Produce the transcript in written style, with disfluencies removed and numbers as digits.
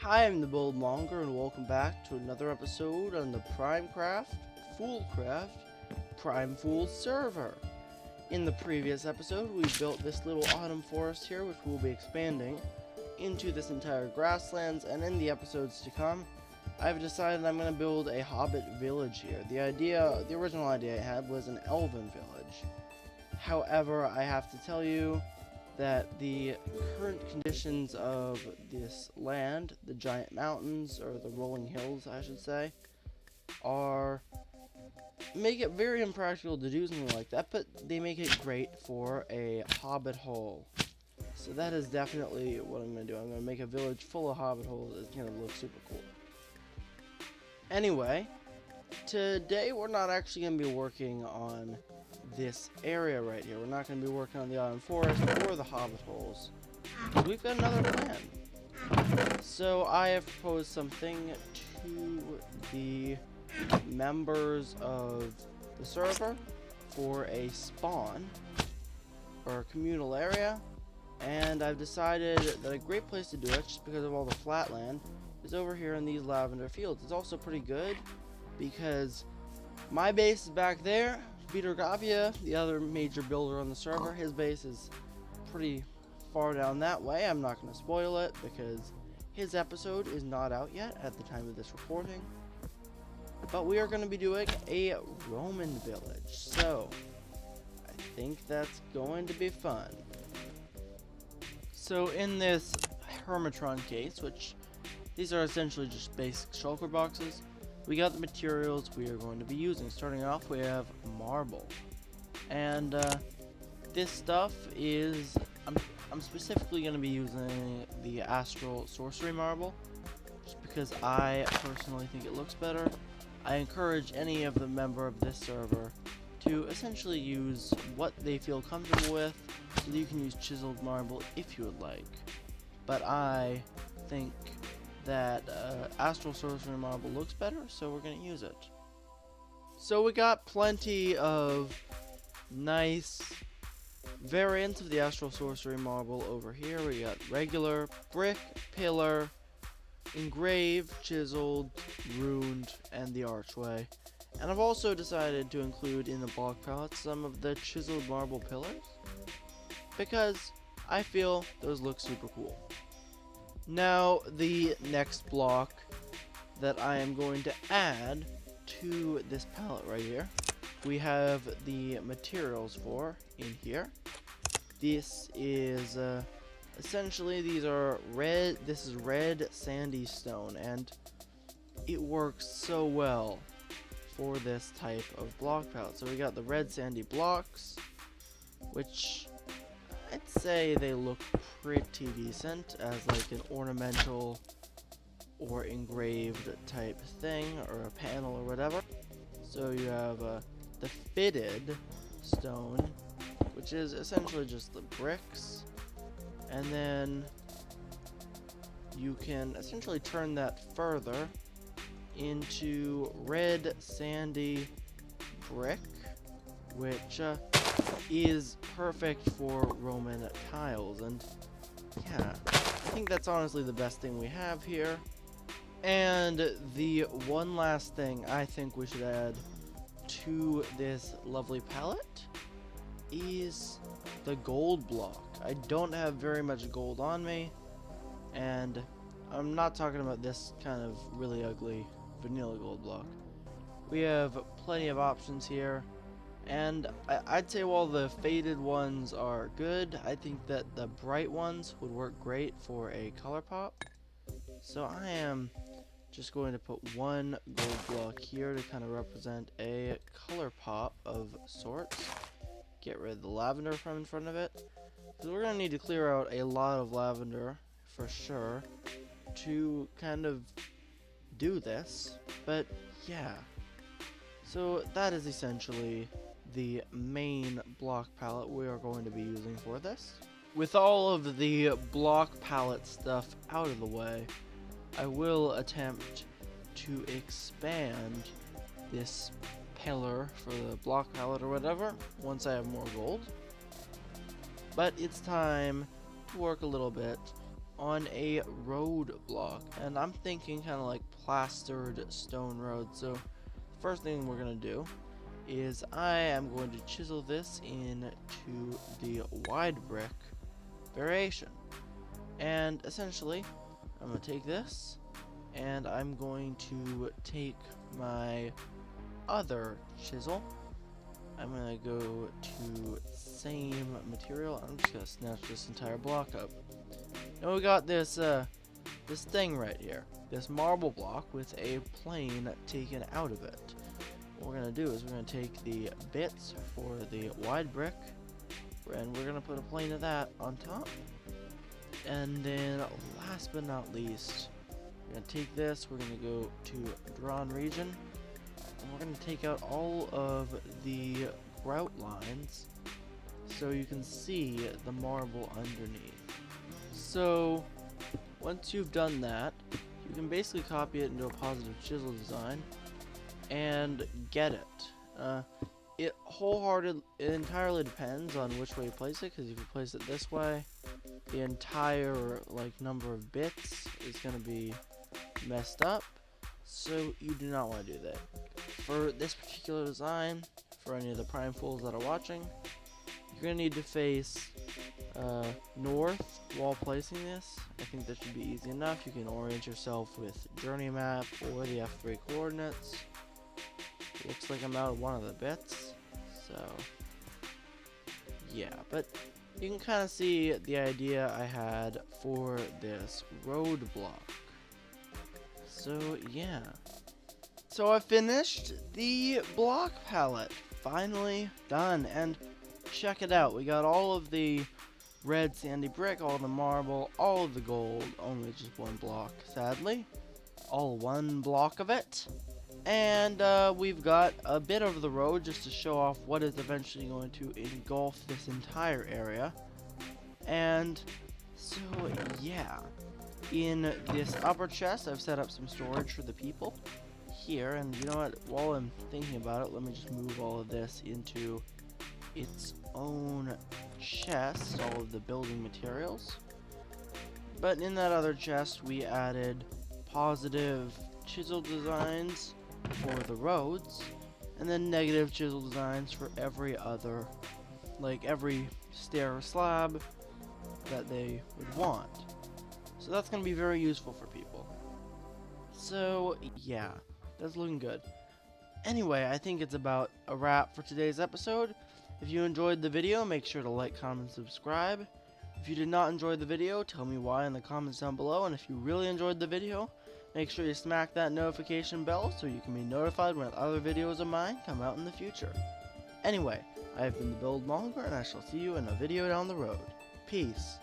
Hi, I'm the Buildmonger, and welcome back to another episode on the Foolcraft PrimeFools server. In the previous episode, we built this little autumn forest here, which we'll be expanding into this entire grasslands, and in the episodes to come, I've decided I'm going to build a hobbit village here. The original idea I had was an elven village. However, I have to tell you that the current conditions of this land, the giant mountains, or the rolling hills, I should say, make it very impractical to do something like that, but they make it great for a hobbit hole. So that is definitely what I'm going to do. I'm going to make a village full of hobbit holes. It's going to look super cool. Anyway, today we're not actually going to be working on this area right here. We're not going to be working on the autumn forest or the hobbit holes, because we've got another plan. So I have proposed something to the members of the server for a spawn or a communal area, and I've decided that a great place to do it, just because of all the flat land, is over here in these lavender fields. It's also pretty good because my base is back there. Peter Gavia, the other major builder on the server, his base is pretty far down that way. I'm not going to spoil it because his episode is not out yet at the time of this recording. But we are going to be doing a Roman village, so I think that's going to be fun. So in this Hermitron case, which these are essentially just basic shulker boxes, we got the materials we are going to be using. Starting off, we have marble, and this stuff is I'm specifically going to be using the astral sorcery marble, just because I personally think it looks better. I encourage any of the member of this server to essentially use what they feel comfortable with, so that you can use chiseled marble if you would like. But I think that astral sorcery marble looks better, so we're going to use it. So we got plenty of nice variants of the astral sorcery marble over here. We got regular, brick, pillar, engraved, chiseled, runed, and the archway. And I've also decided to include in the block palette some of the chiseled marble pillars, because I feel those look super cool. Now, the next block that I am going to add to this palette right here, we have the materials for in here. This is essentially, this is red sandy stone, and it works so well for this type of block palette. So we got the red sandy blocks, which I'd say they look pretty decent as like an ornamental or engraved type thing, or a panel or whatever. So you have the fitted stone, which is essentially just the bricks, and then you can essentially turn that further into red sandy brick, which is perfect for Roman tiles. And yeah, I think that's honestly the best thing we have here. And the one last thing I think we should add to this lovely palette is the gold block. I don't have very much gold on me, and I'm not talking about this kind of really ugly vanilla gold block. We have plenty of options here, and I'd say while the faded ones are good, I think that the bright ones would work great for a color pop. So I am just going to put one gold block here to kind of represent a color pop of sorts. Get rid of the lavender from in front of it, because we're going to need to clear out a lot of lavender for sure to kind of do this. But yeah, so that is essentially the main block palette we are going to be using for this. With all of the block palette stuff out of the way, I will attempt to expand this pillar for the block palette or whatever once I have more gold. But it's time to work a little bit on a road block, and I'm thinking kind of like plastered stone road. So the first thing we're gonna do is I am going to chisel this into the wide brick variation, and essentially I'm gonna take this and I'm going to take my other chisel. I'm gonna go to same material. I'm just gonna snatch this entire block up. Now we got this this thing right here, this marble block with a plane taken out of it. What we're gonna do is we're gonna take the bits for the wide brick, and we're gonna put a plane of that on top. And then last but not least, we're gonna take this, we're gonna go to drawn region, and we're gonna take out all of the grout lines so you can see the marble underneath. So once you've done that, you can basically copy it into a positive chisel design and get it. It entirely depends on which way you place it, because if you place it this way, the entire number of bits is going to be messed up, so you do not want to do that. For this particular design, for any of the PrimeFools that are watching, you're going to need to face north while placing this. I think that should be easy enough. You can orient yourself with journey map or the F3 coordinates. Looks like I'm out of one of the bits, so yeah, but you can kind of see the idea I had for this road block. So yeah, so I finished the block palette, finally done, and check it out. We got all of the red sandy brick, all the marble, all of the gold, only just one block, sadly. All one block of it. And we've got a bit of the road just to show off what is eventually going to engulf this entire area. And so yeah, in this upper chest I've set up some storage for the people here, and you know what, while I'm thinking about it, let me just move all of this into its own chest, all of the building materials. But in that other chest we added positive chisel designs for the roads, and then negative chisel designs for every other, every stair or slab that they would want. So that's going to be very useful for people. So yeah, that's looking good. Anyway, I think it's about a wrap for today's episode. If you enjoyed the video, make sure to like, comment, and subscribe. If you did not enjoy the video, tell me why in the comments down below, and if you really enjoyed the video, make sure you smack that notification bell so you can be notified when other videos of mine come out in the future. Anyway, I have been the Buildmonger, and I shall see you in a video down the road. Peace.